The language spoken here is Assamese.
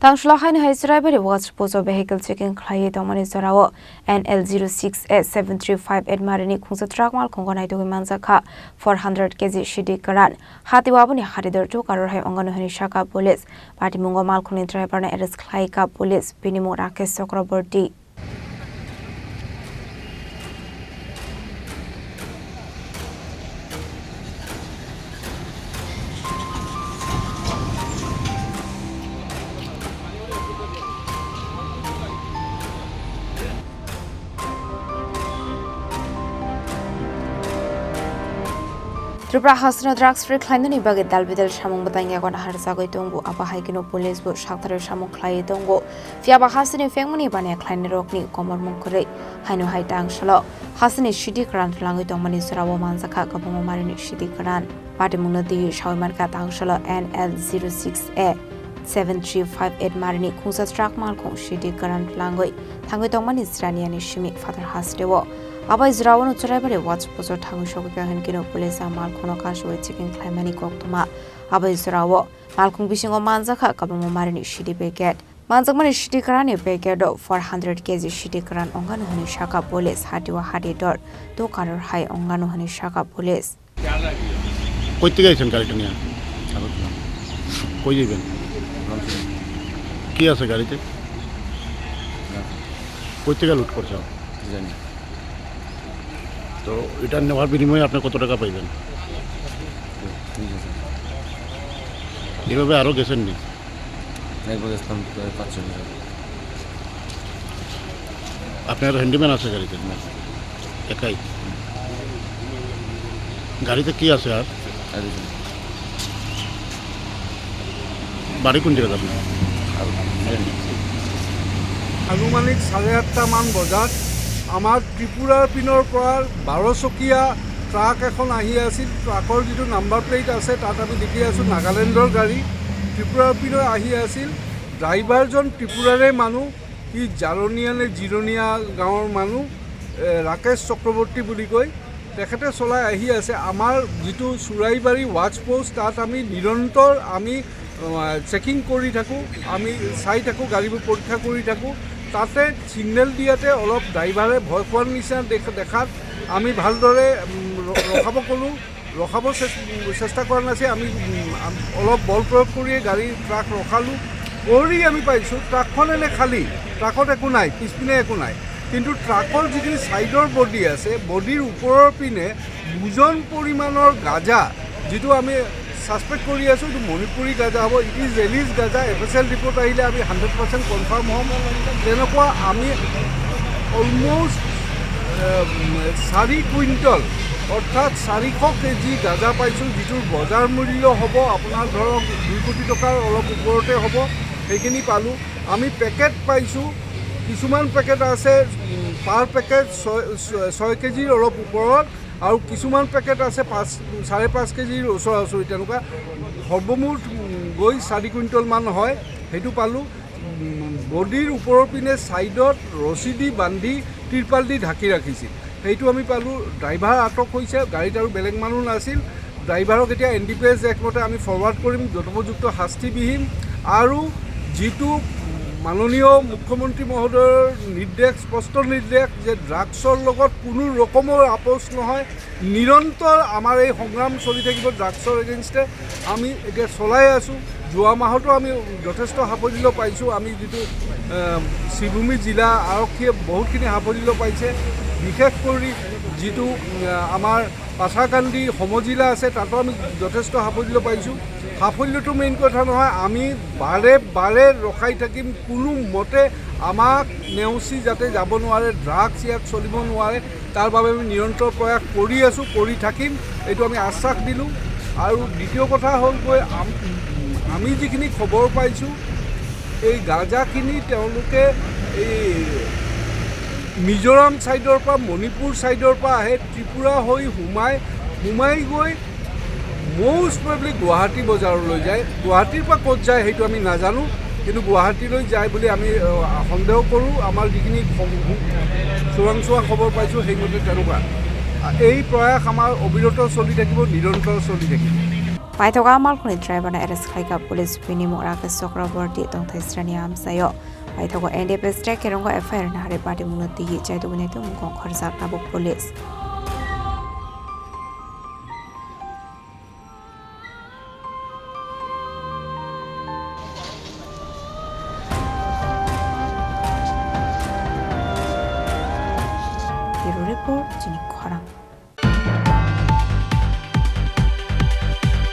Tangsalo Haino Churaibari watch pozo vehicle checking Khlaiwi Tongmani Jorao NL06A-7358 marini Khungsa truck Malkhungo Naitogwi Manjakha 400kg Siddi Kwran Hatio Aboni Hatidhar to Wngano Sakha police Patimungo Malkhung driver arrest Khlaikha police Bini Mung Rakesh Chakraborty Tripura Hasna drugs free Khlaiwi bagi dalbidal samung batangya kon harsagoi tongu apa Haino police bu Sakha samung Khlaiwi tongu fiaba hasni fengmani bane Khlaiwi rokni komor mungkure Haino hai Tangsalo hasni Siddi Kwran langoi Tongmani Jorao Manjakha 400kg marini Siddi Kwran Patimungo di Churaibari Tangsalo NL06A-7358 marini Khungsa truck Malkhung Siddi Kwran langoi thangoi Tongmani Sraniani shimi father hasdewo Abai Jorao no Churaibari watch pozo thangu shokuka henkino police Malkhung kanshoi checking Tongmani koktuma Abai Jorao Malkhung bisingo Manjakha 400kg marini Siddi packet Manjakmani Siddi Kwran packet 400kg Siddi Kwran Wngano Sakha police Hatio Hatidhar to karar hai Wngano Sakha police কই থেকে আইছেন গাড়িটা নিয়ে কই যাবেন কি আছে গাড়িতে কই থেকে লুট করছো জানি তো এটা নেওয়ার বিনিময়ে আপনি কত টাকা পাইবেন এভাবে আরো গেছেন নি একবার গেছিলাম 500 টাকা আপনার হ্যান্ডিম্যান আছে গাড়িতে একাই গাড়িতে কি আছে আর বাড়ি কোন জায়গায় আপনি আনুমানিক 8:30 মান বজাত আমাৰ ত্ৰিপুৰাৰ পিনৰ পৰা 12 চকীয়া ট্ৰাক এখন আহি আছিল ট্ৰাকৰ যিটো নাম্বাৰ প্লেট আছে তাত আমি দেখি আছোঁ নাগালেণ্ডৰ গাড়ী ত্ৰিপুৰাৰ পিনৰ আহি আছিল ড্ৰাইভাৰজন ত্ৰিপুৰাৰে মানুহ কি জাৰনিয়া নে জিৰনিয়া গাঁৱৰ মানুহ ৰাকেশ চক্ৰৱৰ্তী বুলি কয় তেখেতে চলাই আহি আছে আমাৰ যিটো চুৰাইবাৰী ৱাচ পোষ্ট তাত আমি নিৰন্তৰ আমি চেকিং কৰি থাকোঁ আমি চাই থাকোঁ গাড়ীবোৰ পৰীক্ষা কৰি থাকোঁ তাতে সিগনেল দিয়াতে অলপ ড্ৰাইভাৰে ভয় খোৱাৰ নিচিনা দেখাত আমি ভালদৰে ৰখাব ক'লোঁ ৰখাব চেষ্টা কৰা নাছিল আমি অলপ বল প্ৰয়োগ কৰি গাড়ী ট্ৰাক ৰখালোঁ কৰি আমি পাইছোঁ ট্ৰাকখন এনে খালী ট্ৰাকত একো নাই পিছপিনে একো নাই কিন্তু ট্ৰাকৰ যিখিনি ছাইডৰ বডি আছে বডিৰ ওপৰৰ পিনে ওজন পৰিমাণৰ গাঁজা যিটো আমি সাসপেক্ট কৰি আছোঁ এইটো মণিপুৰী গাঁজা হ'ব ইট ইজ ৰেলিজ গাঁজা এফএছএল ৰিপৰ্ট আহিলে আমি 100% কনফাৰ্ম হ'ম তেনেকুৱা আমি অলমষ্ট 4 কুইণ্টল অৰ্থাৎ 400 কেজি গাঁজা পাইছোঁ যিটোৰ বজাৰ মূল্য হ'ব আপোনাৰ ধৰক 2 কোটি টকাৰ অলপ ওপৰতে হ'ব সেইখিনি পালোঁ আমি পেকেট পাইছোঁ কিছুমান পেকেট আছে পাৰ পেকেট 6 কেজিৰ অলপ ওপৰত আৰু কিছুমান পেকেট আছে 5.5 কেজিৰ ওচৰা-ওচৰি তেনেকুৱা সৰ্বমুঠ গৈ 4 কুইণ্টল মান হয় সেইটো পালোঁ বডিৰ ওপৰৰ পিনে ছাইডত ৰছী দি বান্ধি তিৰপাল দি ঢাকি ৰাখিছিল সেইটো আমি পালোঁ ড্ৰাইভাৰ আটক হৈছে গাড়ীত আৰু বেলেগ মানুহ নাছিল ড্ৰাইভাৰক এতিয়া NDPS একমতে আমি ফৰৱাৰ্ড কৰিম যথোপযুক্ত শাস্তি বিহিম আৰু যিটো মাননীয় মুখ্যমন্ত্ৰী মহোদয়ৰ নিৰ্দেশ স্পষ্ট নিৰ্দেশ যে ড্ৰাগছৰ লগত কোনো ৰকমৰ আপোচ নহয় নিৰন্তৰ আমাৰ এই সংগ্ৰাম চলি থাকিব ড্ৰাগছৰ এগেইনষ্টে আমি এতিয়া চলাই আছোঁ যোৱা মাহতো আমি যথেষ্ট সাফল্য পাইছোঁ আমি যিটো শ্ৰীভূমি জিলা আৰক্ষীয়ে বহুতখিনি সাফল্য পাইছে বিশেষ কৰি যিটো আমাৰ পাছাকান্দি সমজিলা আছে তাতো আমি যথেষ্ট সাফল্য পাইছোঁ সাফল্যটো মেইন কথা নহয় আমি বাৰে বাৰে ৰখাই থাকিম কোনো মতে আমাক নেওচি যাতে যাব নোৱাৰে ড্ৰাগছ ইয়াত চলিব নোৱাৰে তাৰ বাবে আমি নিৰন্তৰ প্ৰয়াস কৰি আছোঁ কৰি থাকিম এইটো আমি আশ্বাস দিলোঁ আৰু দ্বিতীয় কথা হ'ল গৈ আমি যিখিনি খবৰ পাইছোঁ এই গাঁজাখিনি তেওঁলোকে এই মিজোৰাম ছাইডৰ পৰা মণিপুৰ ছাইডৰ পৰা আহে ত্ৰিপুৰা হৈ সোমাই গৈ মোষ্ট প্ৰবেবলি গুৱাহাটী বজাৰলৈ যায় গুৱাহাটীৰ পৰা ক'ত যায় সেইটো আমি নাজানো কিন্তু গুৱাহাটীলৈ যায় বুলি আমি সন্দেহ কৰোঁ আমাৰ যিখিনি চোৰাংচোৱা খবৰ পাইছোঁ সেইমতে তেনেকুৱা এই প্ৰয়াস আমাৰ অবিৰত চলি থাকিব নিৰন্তৰ চলি থাকিব Paithoga Malkhungni driver na arrest Khlaikha police Bini Mung Rakesh Chakraborty tongthai srani amsayo Paithoga NDPS track keronggo FIR na hare Patimungo tigi Chaitogwi Mung Khorang nabuk police Report Chini Khorang